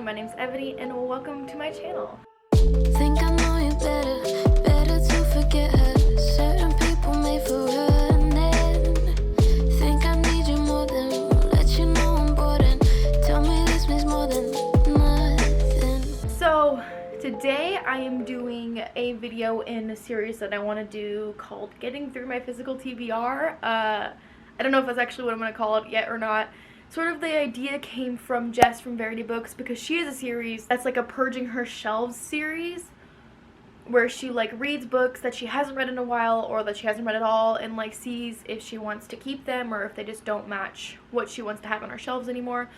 everyone, my name's Ebony and welcome to my channel. Think I know you better to forget her. Certain people made for running. Think I need you more than let you know I'm bored and tell me this means more than nothing. So today I am doing a video in a series that I want to do called Getting Through My Physical TBR. I don't know if that's actually what I'm going to call it yet or not. Sort of the idea came from Jess from Verity Books because she has a series that's like a Purging Her Shelves series where she like reads books that she hasn't read in a while or that she hasn't read at all and like sees if she wants to keep them or if they just don't match what she wants to have on her shelves anymore.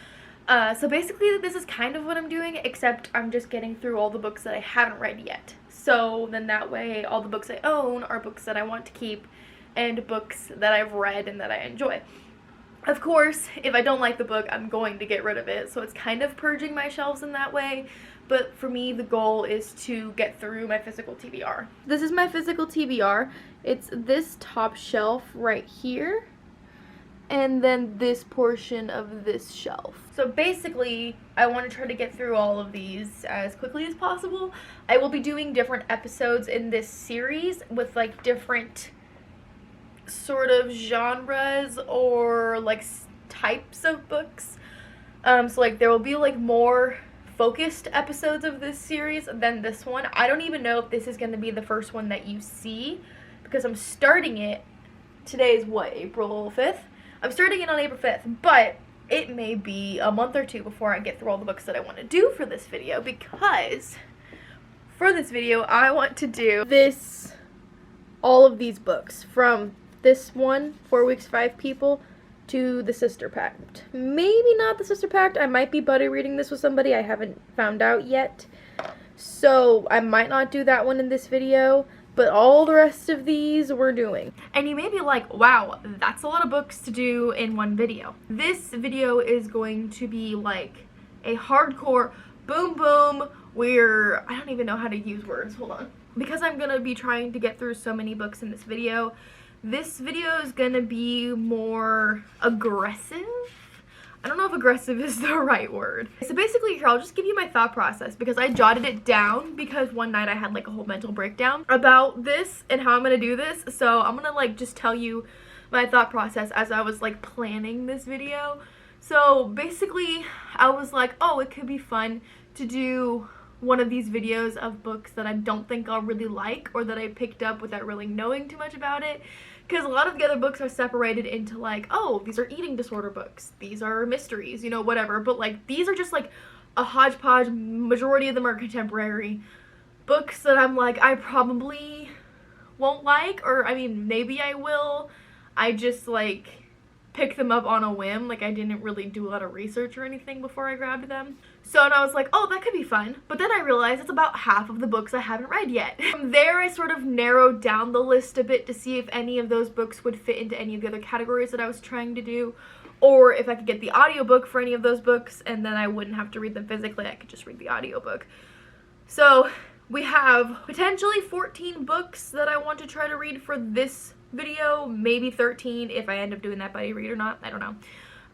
So basically this is kind of what I'm doing, except I'm just getting through all the books that I haven't read yet. So then that way all the books I own are books that I want to keep and books that I've read and that I enjoy. Of course, if I don't like the book, I'm going to get rid of it, so it's kind of purging my shelves in that way, but for me, the goal is to get through my physical TBR. This is my physical TBR. It's this top shelf right here, and then this portion of this shelf. So basically, I want to try to get through all of these as quickly as possible. I will be doing different episodes in this series with like different sort of genres or like types of books. So like there will be like more focused episodes of this series than this one. I don't even know if this is going to be the first one that you see because I'm starting it. Today is what, April 5th? I'm starting it on April 5th, but it may be a month or two before I get through all the books that I want to do for this video, because for this video I want to do all of these books from this one, 4 Weeks, 5 People, to the Sister Pact. Maybe not the Sister Pact. I might be buddy reading this with somebody. I haven't found out yet. So I might not do that one in this video, but all the rest of these we're doing. And you may be like, wow, that's a lot of books to do in one video. This video is going to be like a hardcore boom boom where I don't even know how to use words. Hold on. Because I'm going to be trying to get through so many books in this video is gonna be more aggressive. I don't know if aggressive is the right word. So basically here, I'll just give you my thought process because I jotted it down because one night I had like a whole mental breakdown about this and how I'm gonna do this. So I'm gonna like just tell you my thought process as I was like planning this video. So basically I was like, oh, it could be fun to do one of these videos of books that I don't think I'll really like or that I picked up without really knowing too much about it. Because a lot of the other books are separated into like, oh, these are eating disorder books, these are mysteries, you know, whatever. But like these are just like a hodgepodge, majority of them are contemporary books that I'm like, I probably won't like, or I mean maybe I will. I just like pick them up on a whim, like I didn't really do a lot of research or anything before I grabbed them. So and I was like, oh, that could be fun. But then I realized it's about half of the books I haven't read yet. From there I sort of narrowed down the list a bit to see if any of those books would fit into any of the other categories that I was trying to do, or if I could get the audiobook for any of those books and then I wouldn't have to read them physically, I could just read the audiobook. So we have potentially 14 books that I want to try to read for this video, maybe 13 if I end up doing that buddy read or not, I don't know.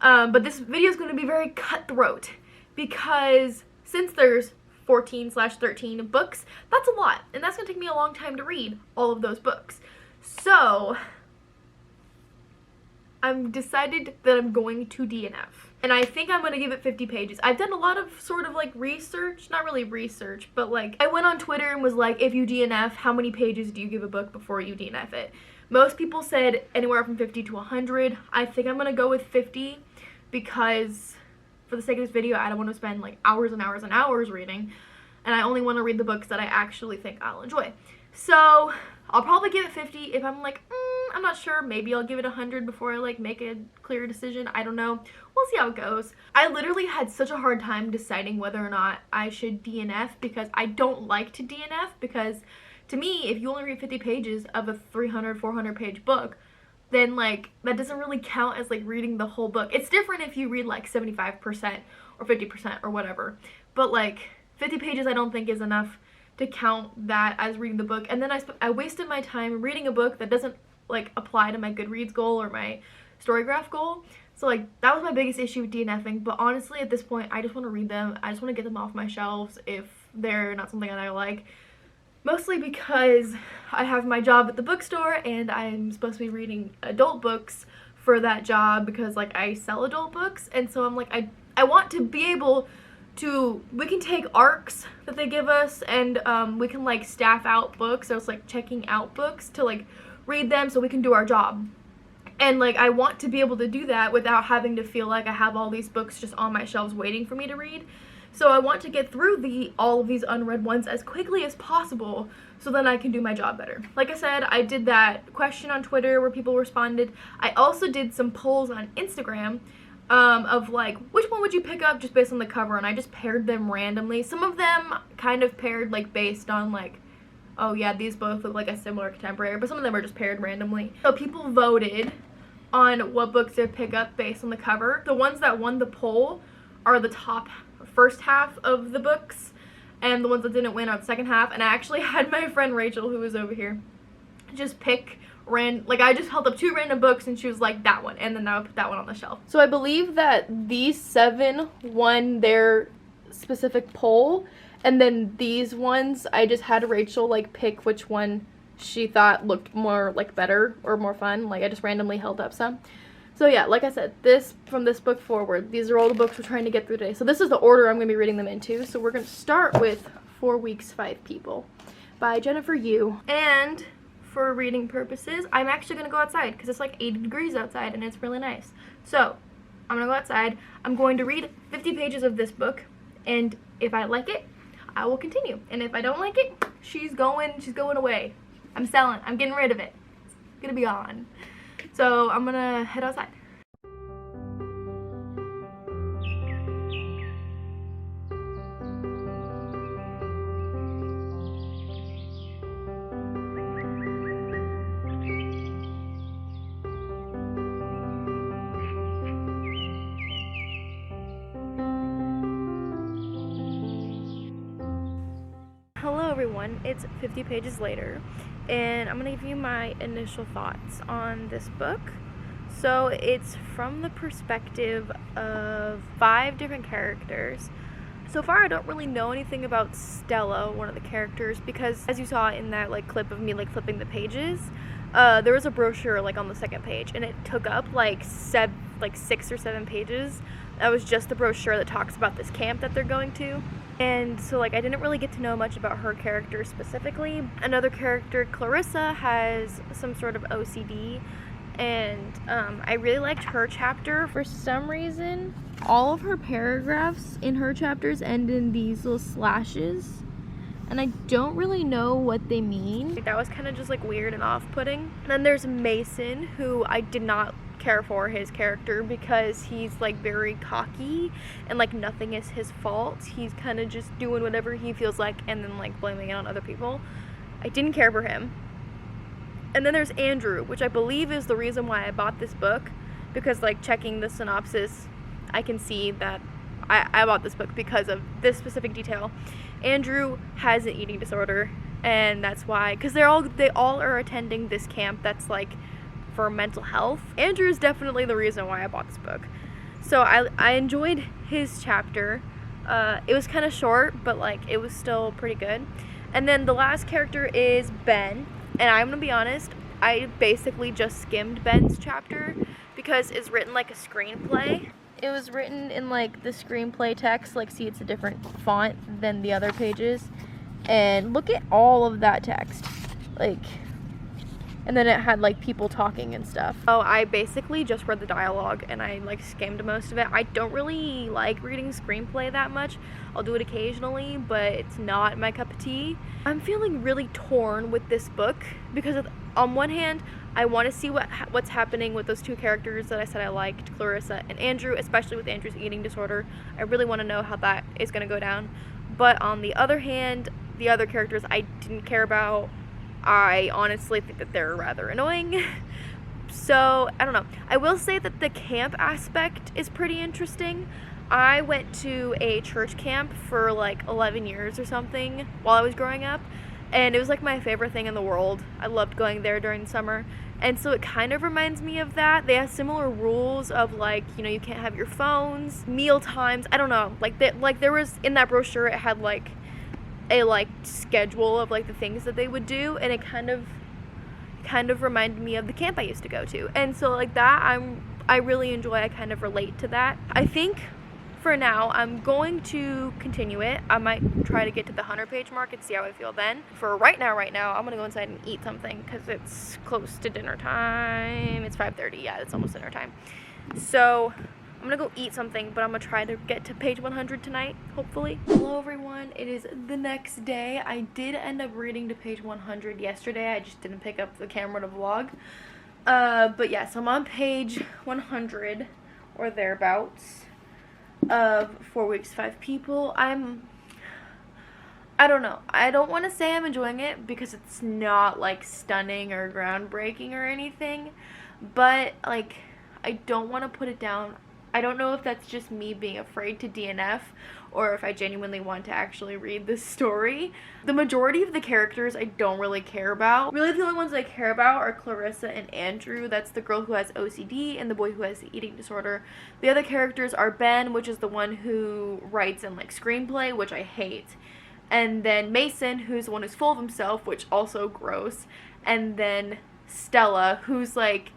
But this video is going to be very cutthroat because since there's 14/13 books, that's a lot, and that's going to take me a long time to read all of those books. So I've decided that I'm going to DNF. And I think I'm going to give it 50 pages. I've done a lot of sort of like research, not really research, but like I went on Twitter and was like, if you DNF, how many pages do you give a book before you DNF it? Most people said anywhere from 50 to 100. I think I'm going to go with 50 because for the sake of this video, I don't want to spend like hours and hours and hours reading, and I only want to read the books that I actually think I'll enjoy. So I'll probably give it 50 if I'm like, I'm not sure, maybe I'll give it 100 before I like make a clear decision. I don't know. We'll see how it goes. I literally had such a hard time deciding whether or not I should DNF because I don't like to DNF, because to me, if you only read 50 pages of a 300, 400 page book, then like that doesn't really count as like reading the whole book. It's different if you read like 75% or 50% or whatever, but like 50 pages I don't think is enough to count that as reading the book. And then I wasted my time reading a book that doesn't like apply to my Goodreads goal or my Storygraph goal. So like that was my biggest issue with DNFing, but honestly at this point I just want to read them. I just want to get them off my shelves if they're not something that I like. Mostly because I have my job at the bookstore and I'm supposed to be reading adult books for that job because like I sell adult books, and so I'm like I want to be able to, we can take arcs that they give us and we can like staff out books, so it's like checking out books to like read them so we can do our job. And like I want to be able to do that without having to feel like I have all these books just on my shelves waiting for me to read. So I want to get through all of these unread ones as quickly as possible so then I can do my job better. Like I said, I did that question on Twitter where people responded. I also did some polls on Instagram of like, which one would you pick up just based on the cover, and I just paired them randomly. Some of them kind of paired like based on like, oh yeah, these both look like a similar contemporary, but some of them are just paired randomly. So people voted on what books to pick up based on the cover. The ones that won the poll are the top first half of the books, and the ones that didn't win are the second half. And I actually had my friend Rachel, who was over here, just pick like I just held up 2 random books and she was like, that one, and then I would put that one on the shelf. So I believe that these 7 won their specific poll, and then these ones I just had Rachel like pick which one she thought looked more like better or more fun. Like I just randomly held up some. So yeah, like I said, from this book forward, these are all the books we're trying to get through today. So this is the order I'm going to be reading them into. So we're going to start with 4 Weeks, 5 People by Jennifer Yu. And for reading purposes, I'm actually going to go outside because it's like 80 degrees outside and it's really nice. So I'm going to go outside. I'm going to read 50 pages of this book, and if I like it, I will continue. And if I don't like it, she's going away. I'm selling. I'm getting rid of it. It's going to be gone. So I'm going to head outside. Hello everyone, it's 50 pages later, and I'm going to give you my initial thoughts on this book. So it's from the perspective of 5 different characters. So far I don't really know anything about Stella, one of the characters, because as you saw in that like clip of me like flipping the pages, there was a brochure like on the second page, and it took up like 6 or 7 pages. That was just the brochure that talks about this camp that they're going to. And so like I didn't really get to know much about her character specifically. Another character, Clarissa, has some sort of OCD, and I really liked her chapter. For some reason, all of her paragraphs in her chapters end in these little slashes, and I don't really know what they mean. That was kind of just like weird and off-putting. And then there's Mason, who I did not care for his character because he's like very cocky and like nothing is his fault. He's kind of just doing whatever he feels like and then like blaming it on other people. I didn't care for him. And then there's Andrew, which I believe is the reason why I bought this book, because like checking the synopsis, I can see that I bought this book because of this specific detail. Andrew has an eating disorder, and that's why, because they all are attending this camp that's like for mental health. Andrew is definitely the reason why I bought this book. So I enjoyed his chapter. It was kind of short, but like it was still pretty good. And then the last character is Ben, and I'm gonna be honest, I basically just skimmed Ben's chapter because it's written like a screenplay. It was written in like the screenplay text, like see, it's a different font than the other pages, and look at all of that text, like. And then it had like people talking and stuff. So I basically just read the dialogue and I like skimmed most of it. I don't really like reading screenplay that much. I'll do it occasionally, but it's not my cup of tea. I'm feeling really torn with this book because on one hand, I want to see what's happening with those 2 characters that I said I liked, Clarissa and Andrew, especially with Andrew's eating disorder. I really want to know how that is going to go down. But on the other hand, the other characters I didn't care about. I honestly think that they're rather annoying. So, I don't know. I will say that the camp aspect is pretty interesting. I went to a church camp for like 11 years or something while I was growing up, and it was like my favorite thing in the world. I loved going there during the summer. And so it kind of reminds me of that. They have similar rules of like, you know, you can't have your phones, meal times. I don't know. Like there was in that brochure, it had like a like schedule of like the things that they would do, and it kind of reminded me of the camp I used to go to. And so like that I really enjoy. I kind of relate to that. I think for now I'm going to continue it. I might try to get to the 100-page mark and see how I feel then. For right now I'm gonna go inside and eat something because it's close to dinner time. It's 5:30. Yeah, it's almost dinner time. So I'm gonna go eat something, but I'm gonna try to get to page 100 tonight, hopefully. Hello everyone, it is the next day. I did end up reading to page 100 yesterday. I just didn't pick up the camera to vlog. But yes, I'm on page 100 or thereabouts of 4 Weeks, 5 People. I don't know. I don't want to say I'm enjoying it because it's not like stunning or groundbreaking or anything, but like I don't want to put it down. I don't know if that's just me being afraid to DNF or if I genuinely want to actually read this story. The majority of the characters I don't really care about. Really the only ones I care about are Clarissa and Andrew. That's the girl who has OCD and the boy who has the eating disorder. The other characters are Ben, which is the one who writes in like screenplay, which I hate. And then Mason, who's the one who's full of himself, which also gross. And then Stella, who's like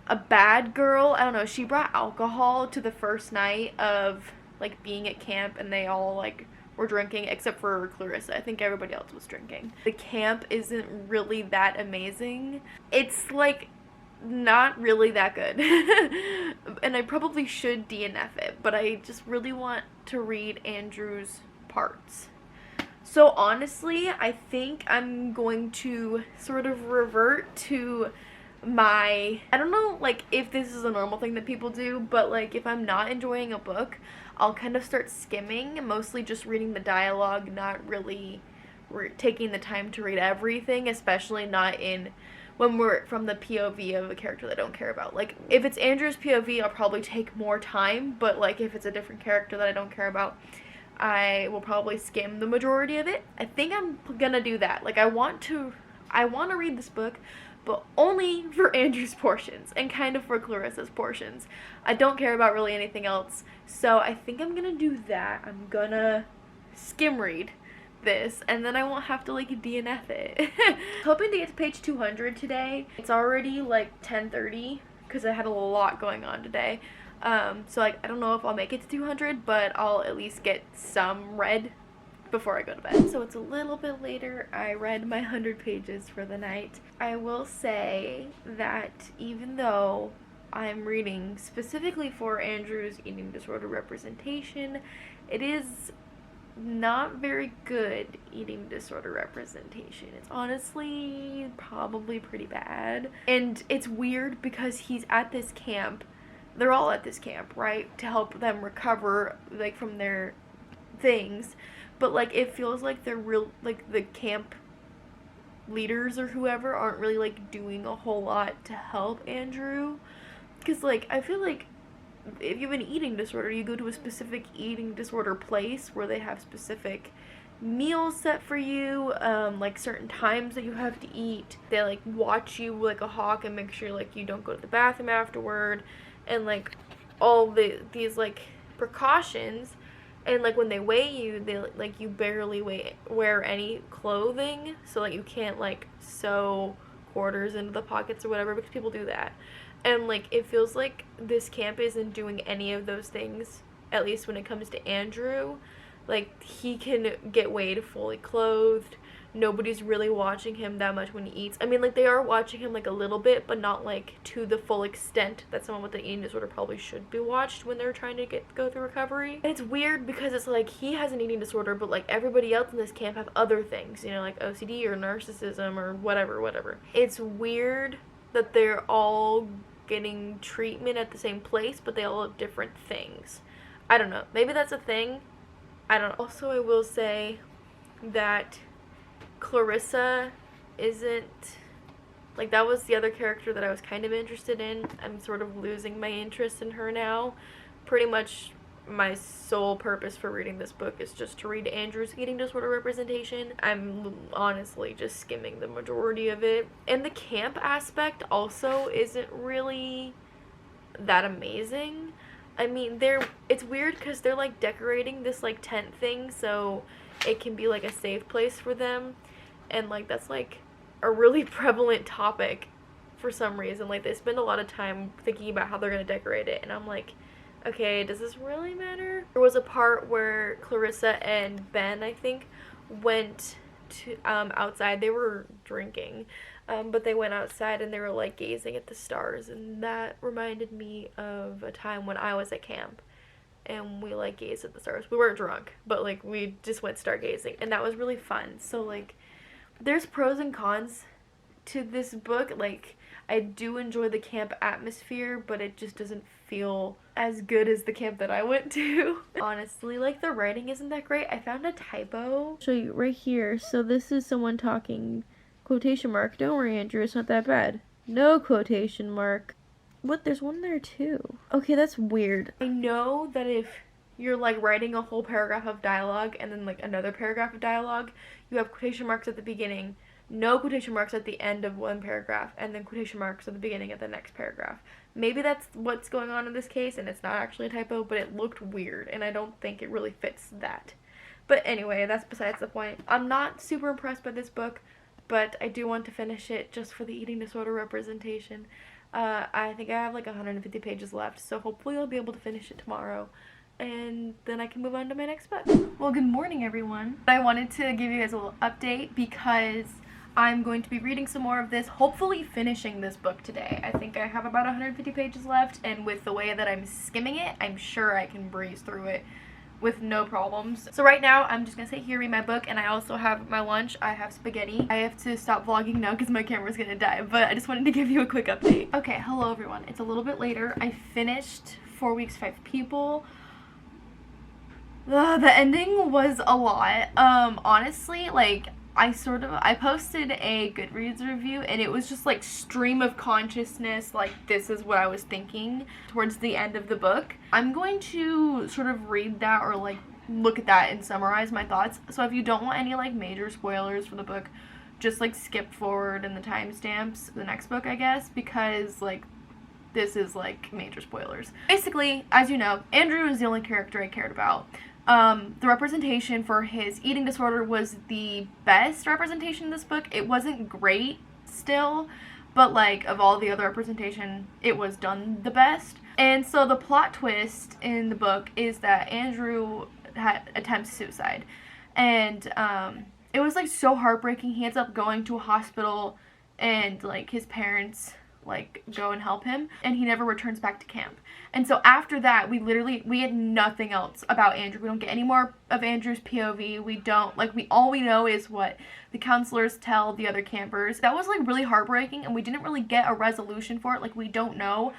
a bad girl. I don't know, she brought alcohol to the first night of like being at camp, and they all like were drinking except for Clarissa. I think everybody else was drinking. The camp isn't really that amazing. It's like not really that good. And I probably should DNF it, but I just really want to read Andrew's parts. So honestly, I think I'm going to sort of revert to I don't know like if this is a normal thing that people do, but like if I'm not enjoying a book, I'll kind of start skimming, mostly just reading the dialogue, not really taking the time to read everything, especially not when we're from the POV of a character that I don't care about. Like if it's Andrew's POV, I'll probably take more time, but like if it's a different character that I don't care about, I will probably skim the majority of it. I think I'm gonna do that. Like I want to read this book, but only for Andrew's portions and kind of for Clarissa's portions. I don't care about really anything else, so I think I'm gonna do that. I'm gonna skim read this, and then I won't have to like DNF it. Hoping to get to page 200 today. It's already like 10:30 because I had a lot going on today. So like I don't know if I'll make it to 200, but I'll at least get some read before I go to bed. So it's a little bit later. I read my 100 pages for the night. I will say that even though I'm reading specifically for Andrew's eating disorder representation, it is not very good eating disorder representation. It's honestly probably pretty bad. And it's weird because he's at this camp. They're all at this camp, right? To help them recover like from their things. But like it feels like they're real, like the camp leaders or whoever aren't really like doing a whole lot to help Andrew. Because like I feel like if you have an eating disorder, you go to a specific eating disorder place where they have specific meals set for you, like certain times that you have to eat. They like watch you like a hawk and make sure like you don't go to the bathroom afterward, and like all these like precautions. And like when they weigh you, they like you barely wear any clothing, so like you can't like sew quarters into the pockets or whatever, because people do that. And like it feels like this camp isn't doing any of those things, at least when it comes to Andrew. Like he can get weighed fully clothed. Nobody's really watching him that much when he eats. I mean, like, they are watching him, like, a little bit, but not, like, to the full extent that someone with an eating disorder probably should be watched when they're trying to go through recovery. And it's weird because it's, like, he has an eating disorder, but, like, everybody else in this camp have other things, you know, like OCD or narcissism or whatever. It's weird that they're all getting treatment at the same place, but they all have different things. I don't know. Maybe that's a thing. I don't know. Also, I will say that Clarissa isn't, like, that was the other character that I was kind of interested in. I'm sort of losing my interest in her now. Pretty much my sole purpose for reading this book is just to read Andrew's eating disorder representation. I'm honestly just skimming the majority of it. And the camp aspect also isn't really that amazing. I mean, it's weird because they're like decorating this like tent thing so it can be like a safe place for them, and like that's like a really prevalent topic for some reason. Like they spend a lot of time thinking about how they're gonna decorate it, and I'm like, okay, does this really matter? There was a part where Clarissa and Ben, I think, went to outside. They were drinking, but they went outside and they were like gazing at the stars, and that reminded me of a time when I was at camp and we like gazed at the stars. We weren't drunk, but like we just went stargazing, and that was really fun. So like there's pros and cons to this book. Like I do enjoy the camp atmosphere, but it just doesn't feel as good as the camp that I went to. Honestly, like the writing isn't that great. I found a typo. I'll show you right here. So this is someone talking, quotation mark, don't worry Andrew, it's not that bad. No quotation mark. What? There's one there too. Okay, that's weird. I know that if you're like writing a whole paragraph of dialogue and then like another paragraph of dialogue, you have quotation marks at the beginning, no quotation marks at the end of one paragraph, and then quotation marks at the beginning of the next paragraph. Maybe that's what's going on in this case and it's not actually a typo, but it looked weird and I don't think it really fits that. But anyway, that's besides the point. I'm not super impressed by this book, but I do want to finish it just for the eating disorder representation. I think I have like 150 pages left, so hopefully I'll be able to finish it tomorrow, and then I can move on to my next book. Well, good morning everyone. I wanted to give you guys a little update because I'm going to be reading some more of this, hopefully finishing this book today. I think I have about 150 pages left, and with the way that I'm skimming it, I'm sure I can breeze through it with no problems. So right now, I'm just gonna sit here, read my book, and I also have my lunch. I have spaghetti. I have to stop vlogging now because my camera's gonna die, but I just wanted to give you a quick update. Okay, hello everyone. It's a little bit later. I finished 4 Weeks, 5 People. The ending was a lot. Honestly, like, I posted a Goodreads review, and it was just like stream of consciousness, like this is what I was thinking towards the end of the book. I'm going to sort of read that or like look at that and summarize my thoughts. So if you don't want any like major spoilers for the book, just like skip forward in the timestamps the next book, I guess, because like this is like major spoilers. Basically, as you know, Andrew is the only character I cared about. The representation for his eating disorder was the best representation in this book. It wasn't great still, but like of all the other representation, it was done the best. And so the plot twist in the book is that Andrew attempts suicide, and it was like so heartbreaking. He ends up going to a hospital, and like his parents like go and help him, and he never returns back to camp. And so after that, we had nothing else about Andrew. We don't get any more of Andrew's POV. We don't, like, all we know is what the counselors tell the other campers. That was like really heartbreaking, and we didn't really get a resolution for it. Like, we don't know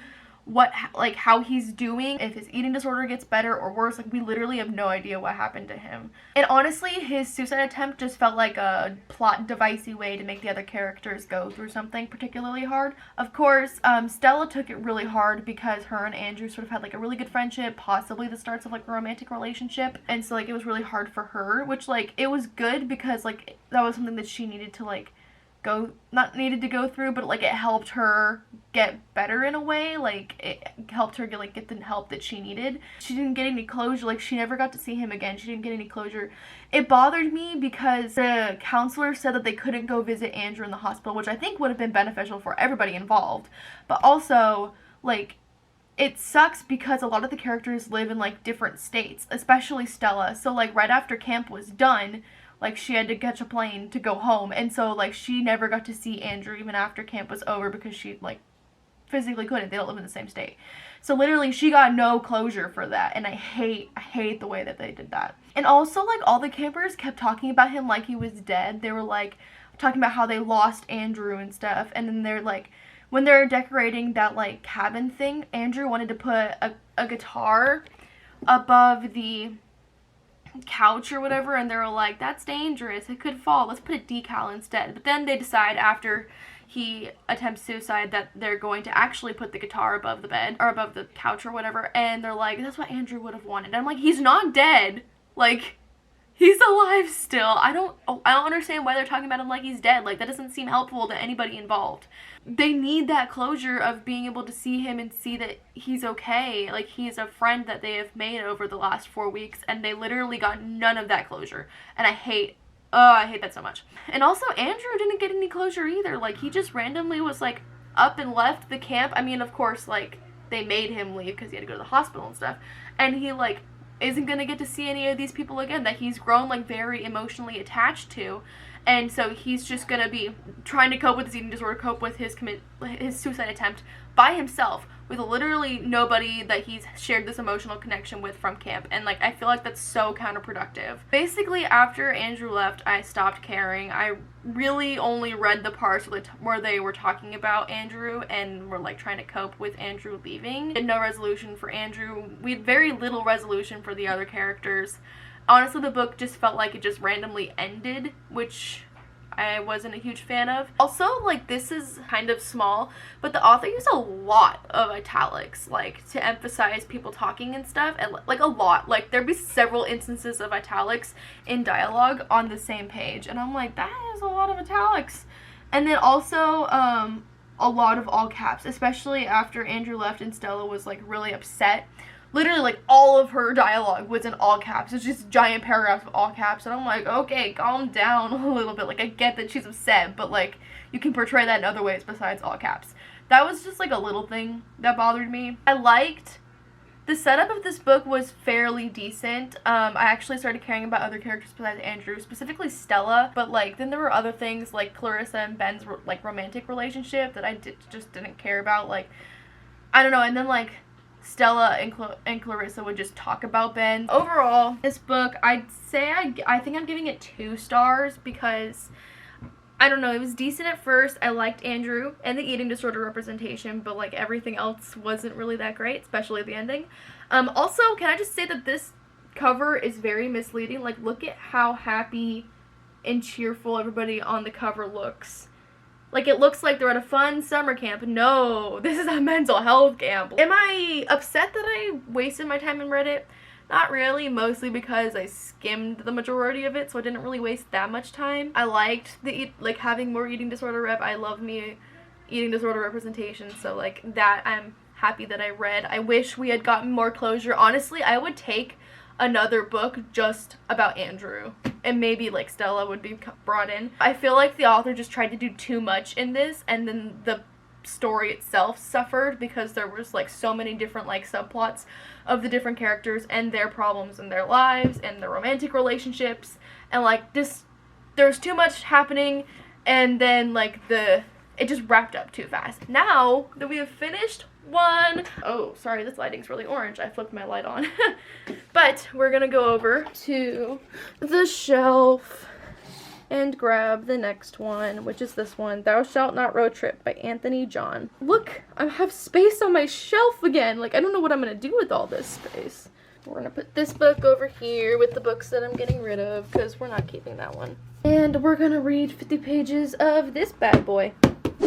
what, like, how he's doing, if his eating disorder gets better or worse. Like, we literally have no idea what happened to him. And honestly, his suicide attempt just felt like a plot devicey way to make the other characters go through something particularly hard. Of course, Stella took it really hard because her and Andrew sort of had like a really good friendship, possibly the starts of like a romantic relationship, and so like it was really hard for her, which like it was good because like that was something that she needed to like not needed to go through, but like it helped her get better in a way. Like it helped her get the help that she needed. She didn't get any closure. Like she never got to see him again. She didn't get any closure. It bothered me because the counselor said that they couldn't go visit Andrew in the hospital, which I think would have been beneficial for everybody involved. But also, like, it sucks because a lot of the characters live in like different states, especially Stella. So like right after camp was done, like she had to catch a plane to go home, and so like she never got to see Andrew even after camp was over because she like physically couldn't. They don't live in the same state. So literally she got no closure for that, and I hate the way that they did that. And also like all the campers kept talking about him like he was dead. They were like talking about how they lost Andrew and stuff, and then they're like, when they're decorating that like cabin thing, Andrew wanted to put a guitar above the couch or whatever, and they were like, that's dangerous, it could fall, let's put a decal instead. But then they decide after he attempts suicide, that they're going to actually put the guitar above the bed, or above the couch or whatever, and they're like, that's what Andrew would have wanted. And I'm like, he's not dead. Like, he's alive still. I don't understand why they're talking about him like he's dead. Like, that doesn't seem helpful to anybody involved. They need that closure of being able to see him and see that he's okay. Like, he's a friend that they have made over the last 4 weeks, and they literally got none of that closure. And I hate that so much. And also, Andrew didn't get any closure either. Like, he just randomly was, like, up and left the camp. I mean, of course, like, they made him leave because he had to go to the hospital and stuff. And he, like, isn't gonna get to see any of these people again that he's grown, like, very emotionally attached to. And so he's just gonna be trying to cope with his eating disorder, cope with his suicide attempt by himself, with literally nobody that he's shared this emotional connection with from camp. And, like, I feel like that's so counterproductive. Basically, after Andrew left, I stopped caring. I really only read the parts where they were talking about Andrew and were, like, trying to cope with Andrew leaving. And no resolution for Andrew. We had very little resolution for the other characters. Honestly, the book just felt like it just randomly ended, which I wasn't a huge fan of. Also, like, this is kind of small, but the author used a lot of italics, like, to emphasize people talking and stuff, and, like, a lot. Like, there'd be several instances of italics in dialogue on the same page, and I'm like, that is a lot of italics. And then also, a lot of all caps, especially after Andrew left and Stella was, like, really upset. Literally, like, all of her dialogue was in all caps. It's just giant paragraphs of all caps. And I'm like, okay, calm down a little bit. Like, I get that she's upset, but, like, you can portray that in other ways besides all caps. That was just, like, a little thing that bothered me. I liked the setup of this book was fairly decent. I actually started caring about other characters besides Andrew, specifically Stella. But, like, then there were other things, like Clarissa and Ben's, like, romantic relationship that I just didn't care about. Like, I don't know. And then, like, Stella and Clarissa would just talk about Ben. Overall, this book, I'd say I think I'm giving it 2 stars because, I don't know, it was decent at first. I liked Andrew and the eating disorder representation, but, like, everything else wasn't really that great, especially the ending. Also, can I just say that this cover is very misleading? Like, look at how happy and cheerful everybody on the cover looks. Like, it looks like they're at a fun summer camp. No, this is a mental health camp. Am I upset that I wasted my time and read it? Not really, mostly because I skimmed the majority of it, so I didn't really waste that much time. I liked having more eating disorder rep. I love me eating disorder representation, so, like, that I'm happy that I read. I wish we had gotten more closure. Honestly, I would take another book just about Andrew, and maybe, like, Stella would be brought in. I feel like the author just tried to do too much in this, and then the story itself suffered because there was, like, so many different, like, subplots of the different characters and their problems in their lives and their romantic relationships, and, like, just there's too much happening, and then, like, it just wrapped up too fast. Now that we have finished one, oh, sorry, this lighting's really orange. I flipped my light on. But we're gonna go over to the shelf and grab the next one, which is this one, Thou Shalt Not Road Trip by Anthony John. Look, I have space on my shelf again. Like, I don't know what I'm gonna do with all this space. We're gonna put this book over here with the books that I'm getting rid of because we're not keeping that one. And we're gonna read 50 pages of this bad boy.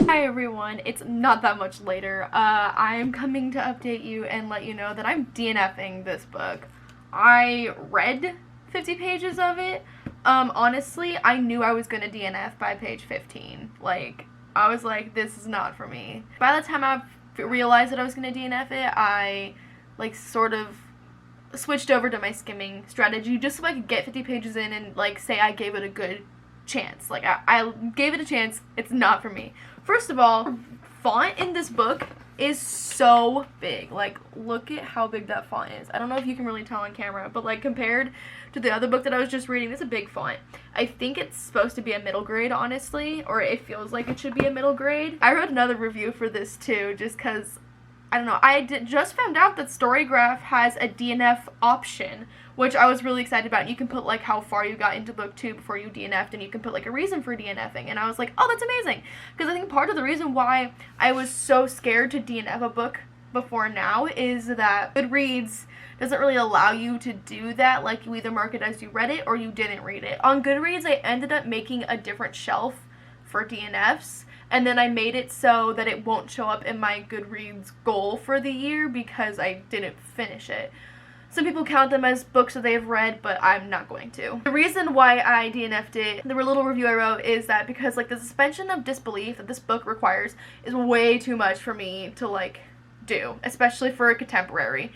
Hi everyone, it's not that much later. I'm coming to update you and let you know that I'm DNFing this book. I read 50 pages of it. Honestly, I knew I was gonna DNF by page 15. Like, I was like, this is not for me. By the time I realized that I was gonna DNF it, I, like, sort of switched over to my skimming strategy just so I could get 50 pages in and, like, say I gave it a good chance. Like, I gave it a chance. It's not for me. First of all, font in this book is so big. Like, look at how big that font is. I don't know if you can really tell on camera, but, like, compared to the other book that I was just reading, it's a big font. I think it's supposed to be a middle grade, honestly, or it feels like it should be a middle grade. I wrote another review for this too, just because, I don't know, I just found out that Storygraph has a DNF option, which I was really excited about. You can put, like, how far you got into book 2 before you DNF'd, and you can put, like, a reason for DNFing, and I was like, oh, that's amazing, because I think part of the reason why I was so scared to DNF a book before now is that Goodreads doesn't really allow you to do that. Like, you either mark it as you read it or you didn't read it. On Goodreads, I ended up making a different shelf for DNFs, and then I made it so that it won't show up in my Goodreads goal for the year because I didn't finish it. Some people count them as books that they have read, but I'm not going to. The reason why I DNF'd it, the little review I wrote, is that because like the suspension of disbelief that this book requires is way too much for me to like do, especially for a contemporary.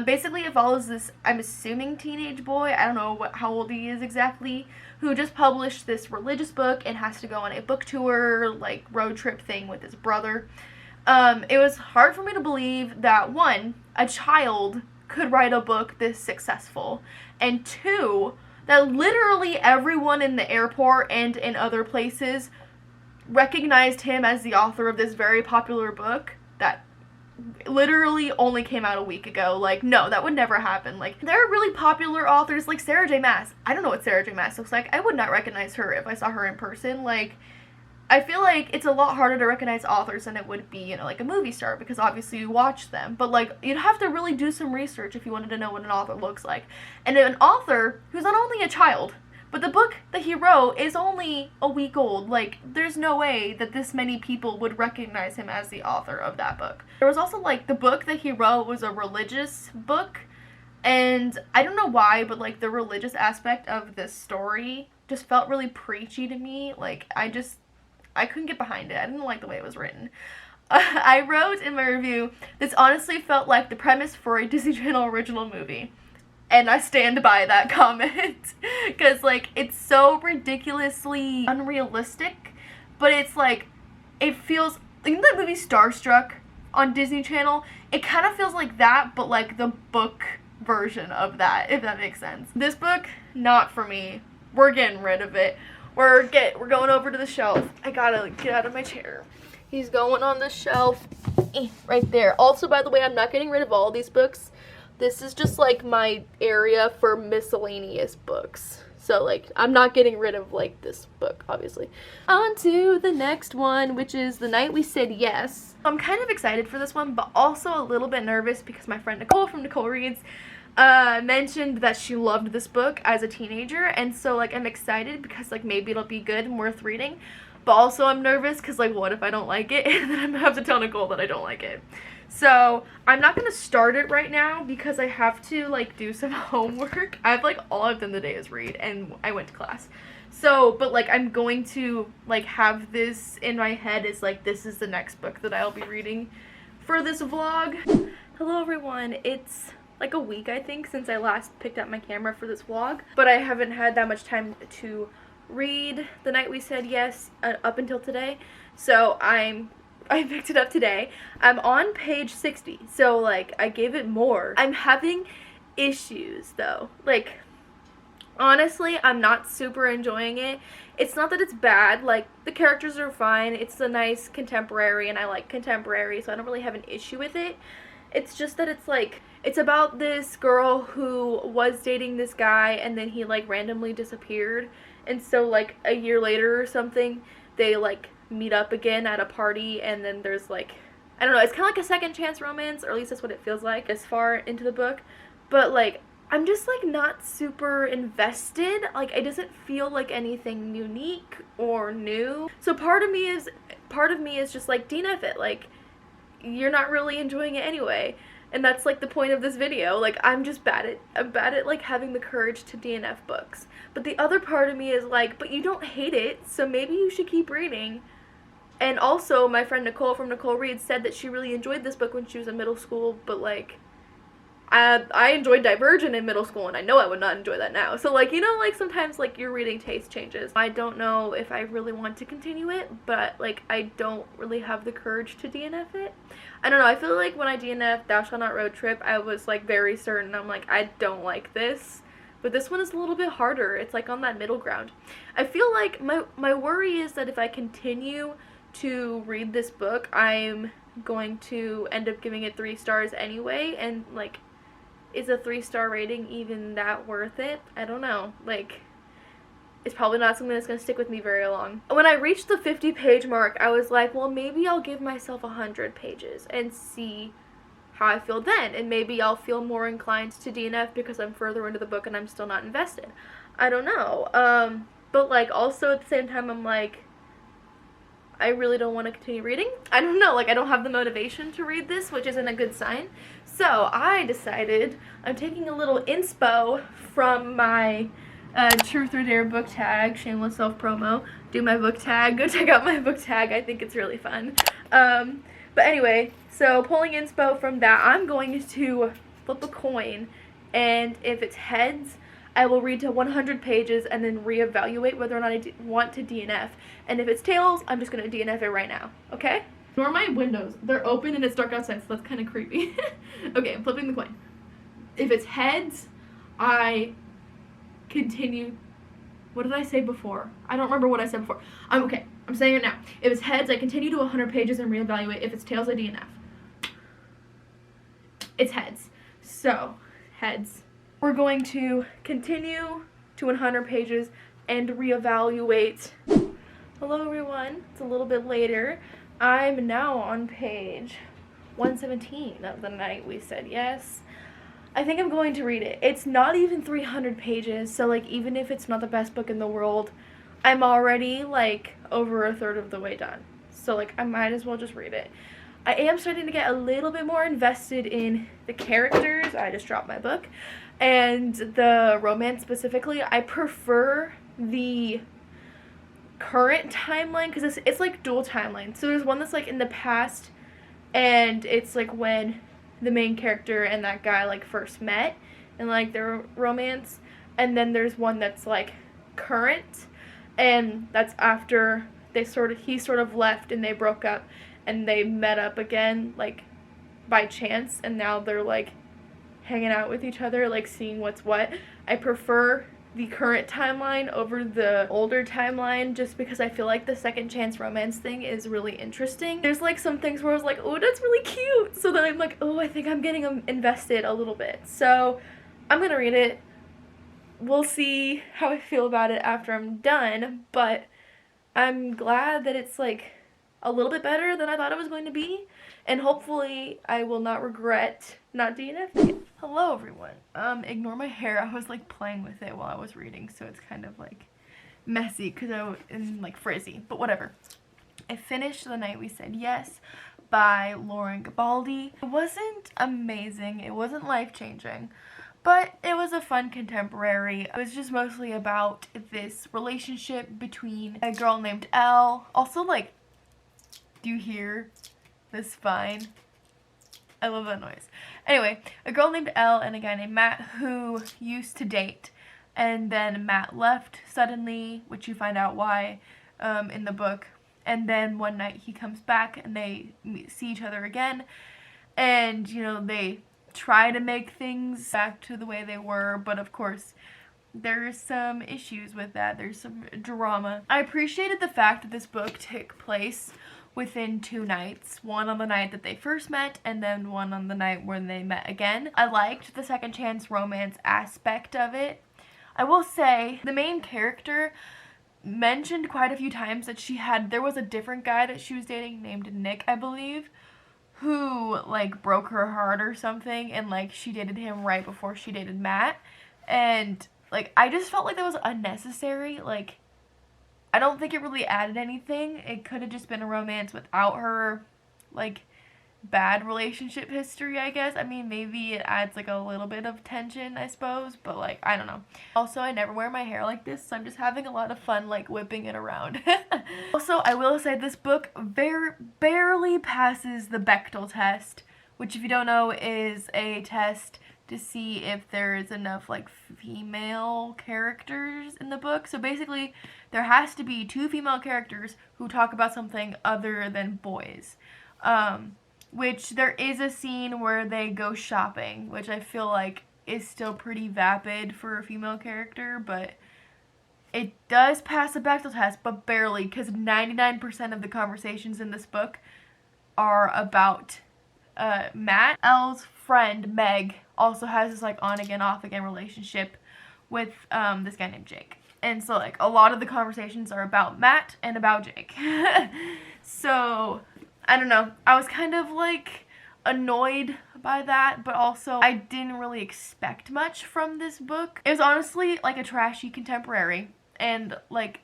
Basically it follows this, I'm assuming, teenage boy, I don't know how old he is exactly, who just published this religious book and has to go on a book tour, like road trip thing with his brother. It was hard for me to believe that, one, a child could write a book this successful, and two, that literally everyone in the airport and in other places recognized him as the author of this very popular book that literally only came out a week ago. Like, no, that would never happen. Like, there are really popular authors like Sarah J. Maas. I don't know what Sarah J. Maas looks like. I would not recognize her if I saw her in person. Like, I feel like it's a lot harder to recognize authors than it would be, you know, like a movie star, because obviously you watch them. But, like, you'd have to really do some research if you wanted to know what an author looks like. And an author who's not only a child, but the book that he wrote is only a week old. Like, there's no way that this many people would recognize him as the author of that book. There was also, like, the book that he wrote was a religious book. And I don't know why, but, like, the religious aspect of this story just felt really preachy to me. Like, I couldn't get behind it. I didn't like the way it was written. I wrote in my review, this honestly felt like the premise for a Disney Channel original movie. And I stand by that comment. Because, like, it's so ridiculously unrealistic. But it's like, it feels, like, that movie Starstruck on Disney Channel? It kind of feels like that, but like the book version of that, if that makes sense. This book, not for me. We're getting rid of it. We're going over to the shelf. I gotta get out of my chair. He's going on the shelf. Right there. Also, by the way, I'm not getting rid of all these books. This is just like my area for miscellaneous books. So like, I'm not getting rid of like this book, obviously. On to the next one, which is The Night We Said Yes. I'm kind of excited for this one, but also a little bit nervous because my friend Nicole from Nicole Reads mentioned that she loved this book as a teenager, and so like I'm excited because like maybe it'll be good and worth reading, but also I'm nervous because like what if I don't like it and then I'm gonna have to tell Nicole that I don't like it. So I'm not gonna start it right now because I have to like do some homework. I've like all I've done today is read, and I went to class. So, but like I'm going to like have this in my head as like this is the next book that I'll be reading for this vlog. Hello everyone, it's like a week I think since I last picked up my camera for this vlog, but I haven't had that much time to read The Night We Said Yes up until today. So I picked it up today. I'm on page 60, so like I gave it more. I'm having issues though. Like honestly, I'm not super enjoying it. It's not that it's bad, like the characters are fine. It's a nice contemporary and I like contemporary, so I don't really have an issue with it. It's just that it's like, it's about this girl who was dating this guy and then he like randomly disappeared, and so like a year later or something they like meet up again at a party, and then there's like, I don't know, it's kind of like a second chance romance, or at least that's what it feels like as far into the book. But like I'm just like not super invested. Like it doesn't feel like anything unique or new. So part of me is just like, DNF it. Like you're not really enjoying it anyway. And that's like the point of this video. Like I'm bad at like having the courage to DNF books. But the other part of me is like, but you don't hate it, so maybe you should keep reading. And also my friend Nicole from Nicole Reads said that she really enjoyed this book when she was in middle school, but like I enjoyed Divergent in middle school, and I know I would not enjoy that now. So like, you know, like sometimes like your reading taste changes. I don't know if I really want to continue it, but like I don't really have the courage to DNF it. I don't know, I feel like when I DNF Thou Shalt Not Road Trip, I was like very certain, I'm like, I don't like this. But this one is a little bit harder. It's like on that middle ground. I feel like my worry is that if I continue to read this book, I'm going to end up giving it 3 stars anyway, and like, is a 3-star rating even that worth it? I don't know. Like, it's probably not something that's going to stick with me very long. When I reached the 50-page mark, I was like, well, maybe I'll give myself 100 pages and see how I feel then. And maybe I'll feel more inclined to DNF because I'm further into the book and I'm still not invested. I don't know. But, like, also at the same time, I'm like, I really don't want to continue reading. I don't know, like I don't have the motivation to read this, which isn't a good sign. So I decided I'm taking a little inspo from my Truth or Dare book tag, shameless self-promo. Do my book tag, go check out my book tag, I think it's really fun. But anyway, so pulling inspo from that, I'm going to flip a coin, and if it's heads, I will read to 100 pages and then reevaluate whether or not I want to DNF. And if it's tails, I'm just going to DNF it right now, okay? Ignore my windows. They're open and it's dark outside, so that's kind of creepy. Okay, I'm flipping the coin. If it's heads, I continue. What did I say before? I don't remember what I said before. Okay, I'm saying it now. If it's heads, I continue to 100 pages and reevaluate. If it's tails, I DNF. It's heads. So, heads. We're going to continue to 100 pages and reevaluate. Hello everyone, it's a little bit later. I'm now on page 117 of The Night We Said Yes. I think I'm going to read it. It's not even 300 pages, so like even if it's not the best book in the world, I'm already like over a third of the way done. So like I might as well just read it. I am starting to get a little bit more invested in the characters. I just dropped my book. And the romance specifically. I prefer the current timeline because it's like dual timelines. So there's one that's like in the past, and it's like when the main character and that guy like first met and like their romance. And then there's one that's like current, and that's after he sort of left and they broke up and they met up again like by chance, and now they're like hanging out with each other, like seeing what's what. I prefer the current timeline over the older timeline just because I feel like the second chance romance thing is really interesting. There's like some things where I was like, oh, that's really cute. So then I'm like, oh, I think I'm getting invested a little bit. So I'm gonna read it. We'll see how I feel about it after I'm done, but I'm glad that it's like a little bit better than I thought it was going to be, and hopefully I will not regret not DNFing it. Hello everyone. Ignore my hair. I was like playing with it while I was reading, so it's kind of like messy because and like frizzy, but whatever. I finished The Night We Said Yes by Lauren Gabaldi. It wasn't amazing. It wasn't life-changing, but it was a fun contemporary. It was just mostly about this relationship between a girl named Elle. Also, like, do you hear this fine? I love that noise. Anyway, a girl named Elle and a guy named Matt who used to date, and then Matt left suddenly, which you find out why in the book, and then one night he comes back and they see each other again, and you know, they try to make things back to the way they were, but of course there's some issues with that. There's some drama. I appreciated the fact that this book took place within 2 nights. One on the night that they first met, and then one on the night when they met again. I liked the second chance romance aspect of it. I will say, the main character mentioned quite a few times that there was a different guy that she was dating named Nick, I believe, who like broke her heart or something, and like she dated him right before she dated Matt. And like I just felt like that was unnecessary. Like I don't think it really added anything. It could have just been a romance without her, like, bad relationship history, I guess. I mean, maybe it adds, like, a little bit of tension, I suppose, but, like, I don't know. Also, I never wear my hair like this, so I'm just having a lot of fun, like, whipping it around. Also, I will say this book barely passes the Bechdel test, which, if you don't know, is a test to see if there is enough like female characters in the book. So basically there has to be 2 female characters who talk about something other than boys, which there is a scene where they go shopping, which I feel like is still pretty vapid for a female character, but it does pass the Bechdel test, but barely, because 99% of the conversations in this book are about Matt. Elle's friend Meg also has this like on again off again relationship with this guy named Jake, and so like a lot of the conversations are about Matt and about Jake. So I don't know, I was kind of like annoyed by that, but also I didn't really expect much from this book. It was honestly like a trashy contemporary, and like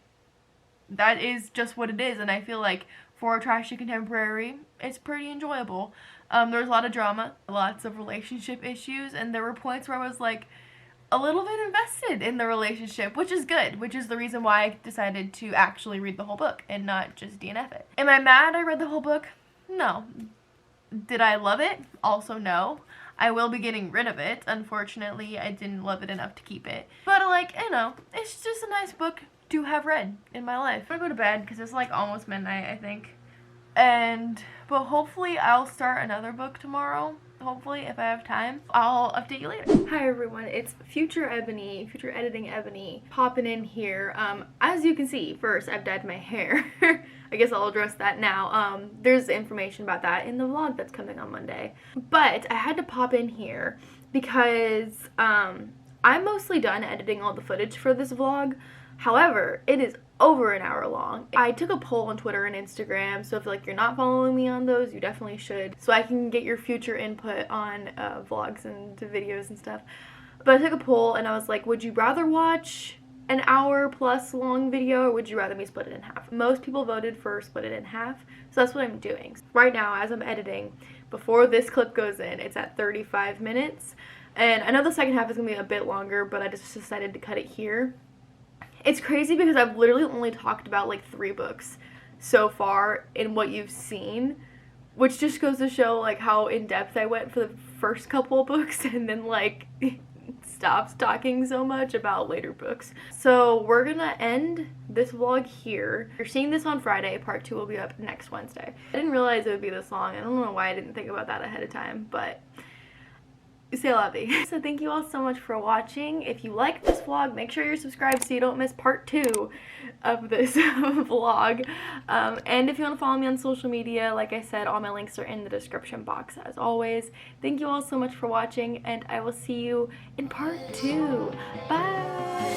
that is just what it is, and I feel like for trashy contemporary, it's pretty enjoyable. There was a lot of drama, lots of relationship issues, and there were points where I was like a little bit invested in the relationship, which is good, which is the reason why I decided to actually read the whole book and not just DNF it. Am I mad I read the whole book? No. Did I love it? Also no. I will be getting rid of it. Unfortunately, I didn't love it enough to keep it. But like, you know, it's just a nice book to have read in my life. I'm gonna go to bed because it's like almost midnight, I think. But hopefully I'll start another book tomorrow. Hopefully, if I have time, I'll update you later. Hi everyone, it's Future Editing Ebony, popping in here. As you can see, first I've dyed my hair. I guess I'll address that now. There's information about that in the vlog that's coming on Monday. But I had to pop in here because I'm mostly done editing all the footage for this vlog. However, it is over an hour long. I took a poll on Twitter and Instagram, so if like you're not following me on those, you definitely should, so I can get your future input on vlogs and videos and stuff. But I took a poll and I was like, would you rather watch an hour plus long video, or would you rather me split it in half? Most people voted for split it in half, so that's what I'm doing. Right now, as I'm editing, before this clip goes in, it's at 35 minutes, and I know the second half is gonna be a bit longer, but I just decided to cut it here. It's crazy because I've literally only talked about like 3 books so far in what you've seen, which just goes to show like how in-depth I went for the first couple of books and then like stops talking so much about later books. So we're gonna end this vlog here. You're seeing this on Friday. Part 2 will be up next Wednesday. I didn't realize it would be this long. I don't know why I didn't think about that ahead of time, but c'est la vie. So thank you all so much for watching. If you like this vlog, make sure you're subscribed so you don't miss part 2 of this vlog. And if you want to follow me on social media, like I said, all my links are in the description box as always. Thank you all so much for watching, and I will see you in part 2. Bye!